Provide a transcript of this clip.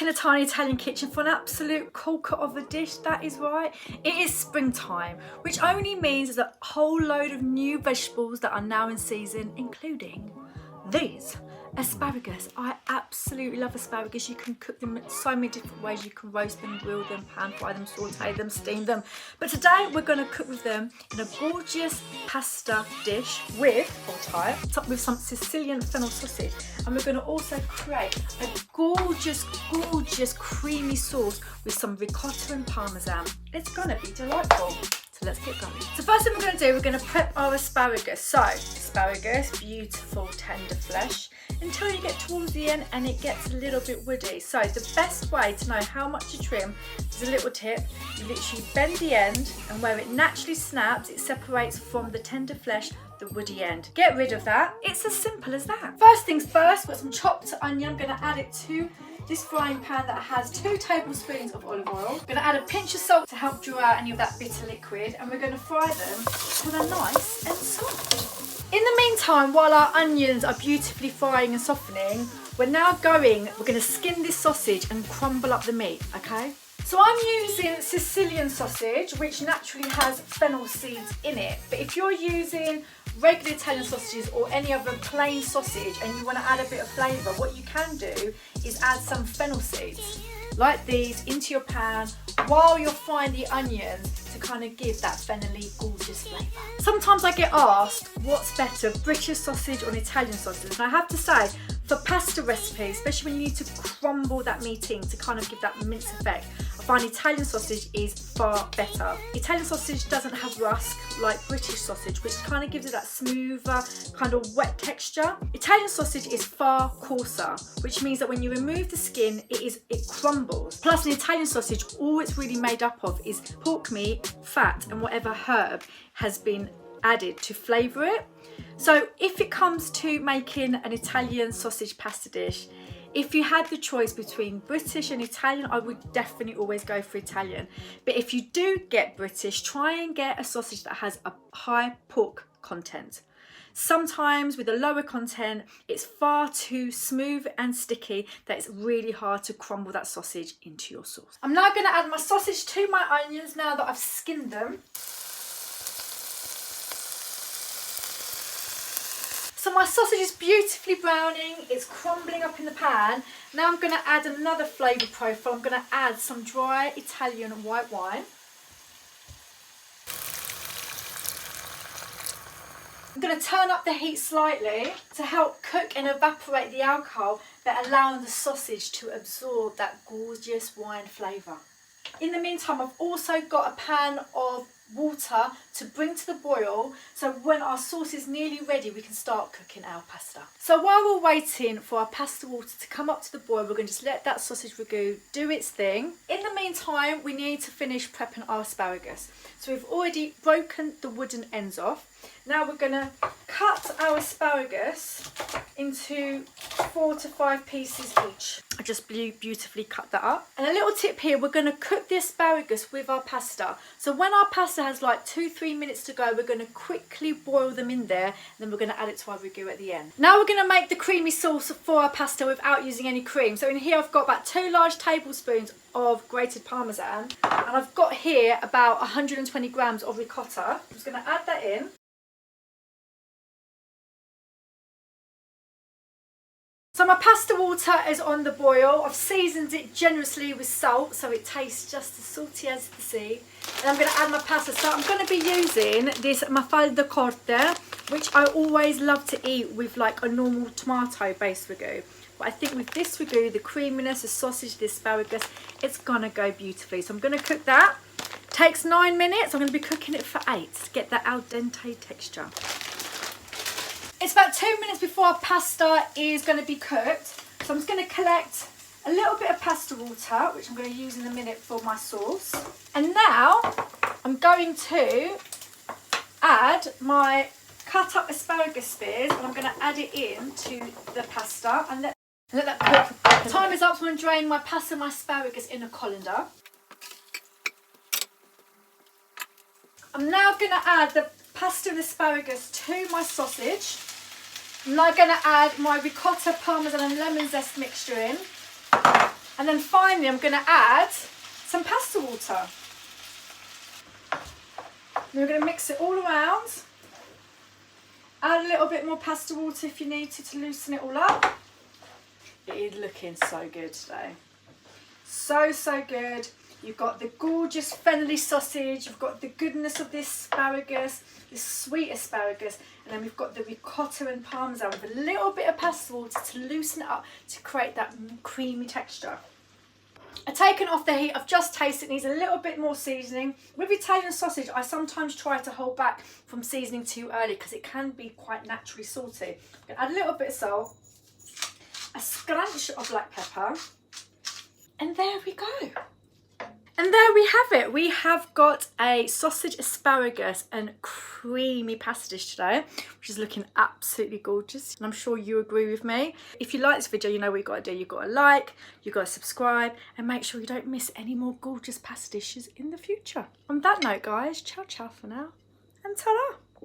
in a tiny Italian kitchen for an absolute corker of a dish. That is right. It is springtime, which only means there's a whole load of new vegetables that are now in season, including these. Asparagus. I absolutely love asparagus. You can cook them in so many different ways. You can roast them, grill them, pan fry them, saute them, steam them. But today we're going to cook with them in a gorgeous pasta dish with some Sicilian fennel sausage. And we're going to also create a gorgeous creamy sauce with some ricotta and parmesan. It's going to be delightful. So let's get going. So first thing we're going to do, we're going to prep our asparagus. So asparagus, beautiful tender flesh, until you get towards the end and it gets a little bit woody. So the best way to know how much to trim is a little tip. You literally bend the end, and where it naturally snaps, it separates from the tender flesh the woody end. Get rid of that. It's as simple as that. First things first, got some chopped onion. I'm going to add it to this frying pan that has 2 tablespoons of olive oil. I'm going to add a pinch of salt to help draw out any of that bitter liquid, and we're going to fry them till they're nice and soft. In the meantime, while our onions are beautifully frying and softening, we're going to skin this sausage and crumble up the meat, okay? So I'm using Sicilian sausage, which naturally has fennel seeds in it. But if you're using regular Italian sausages or any other plain sausage and you want to add a bit of flavour, what you can do is add some fennel seeds like these into your pan while you're frying the onions to kind of give that fennelly gorgeous flavour. Sometimes I get asked what's better, British sausage or an Italian sausage, and I have to say, for pasta recipes, especially when you need to crumble that meat in to kind of give that mince effect, I find Italian sausage is far better. Italian sausage doesn't have rusk like British sausage, which kind of gives it that smoother, kind of wet texture. Italian sausage is far coarser, which means that when you remove the skin, it crumbles. Plus, an Italian sausage, all it's really made up of is pork meat, fat, and whatever herb has been added to flavour it. So if it comes to making an Italian sausage pasta dish, if you had the choice between British and Italian, I would definitely always go for Italian. But if you do get British, try and get a sausage that has a high pork content. Sometimes with a lower content, it's far too smooth and sticky that it's really hard to crumble that sausage into your sauce. I'm now going to add my sausage to my onions now that I've skinned them. So my sausage is beautifully browning, it's crumbling up in the pan. Now I'm going to add another flavour profile. I'm going to add some dry Italian white wine. I'm going to turn up the heat slightly to help cook and evaporate the alcohol, but allowing the sausage to absorb that gorgeous wine flavour. In the meantime, I've also got a pan of water to bring to the boil, so when our sauce is nearly ready we can start cooking our pasta. So while we're waiting for our pasta water to come up to the boil, we're going to just let that sausage ragu do its thing. In the meantime, we need to finish prepping our asparagus. So we've already broken the wooden ends off. Now we're going to cut our asparagus into 4 to 5 pieces each. I just beautifully cut that up. And a little tip here, we're going to cook the asparagus with our pasta. So when our pasta has like 2-3 minutes to go, we're going to quickly boil them in there, and then we're going to add it to our ragu at the end. Now we're going to make the creamy sauce for our pasta without using any cream. So in here I've got about 2 large tablespoons of grated parmesan, and I've got here about 120 grams of ricotta. I'm just going to add that in. So my pasta water is on the boil. I've seasoned it generously with salt so it tastes just as salty as the sea. And I'm going to add my pasta. So I'm going to be using this mafalda corte, which I always love to eat with like a normal tomato based ragu. But I think with this ragu, the creaminess, the sausage, the asparagus, it's going to go beautifully. So I'm going to cook that. Takes 9 minutes. I'm going to be cooking it for 8 to get that al dente texture. It's about 2 minutes before our pasta is going to be cooked. So I'm just going to collect a little bit of pasta water, which I'm going to use in a minute for my sauce. And now I'm going to add my cut up asparagus spears, and I'm going to add it into the pasta and let that cook. Time is up, so I'm going to drain my pasta and my asparagus in a colander. I'm now going to add the pasta and asparagus to my sausage. I'm now going to add my ricotta, parmesan and lemon zest mixture in. And then finally I'm going to add some pasta water. And we're going to mix it all around. Add a little bit more pasta water if you need to loosen it all up. It is looking so good today. So good. You've got the gorgeous fennelly sausage, you've got the goodness of this asparagus, this sweet asparagus, and then we've got the ricotta and parmesan with a little bit of pasta water to loosen it up to create that creamy texture. I've taken it off the heat, I've just tasted it, needs a little bit more seasoning. With Italian sausage, I sometimes try to hold back from seasoning too early because it can be quite naturally salty. I'm going to add a little bit of salt, a scrunch of black pepper, and there we go. And there we have it. We have got a sausage, asparagus and creamy pasta dish today, which is looking absolutely gorgeous. And I'm sure you agree with me. If you like this video, you know what you've got to do. You've got to like, you've got to subscribe, and make sure you don't miss any more gorgeous pasta dishes in the future. On that note, guys, ciao for now, and ta-da.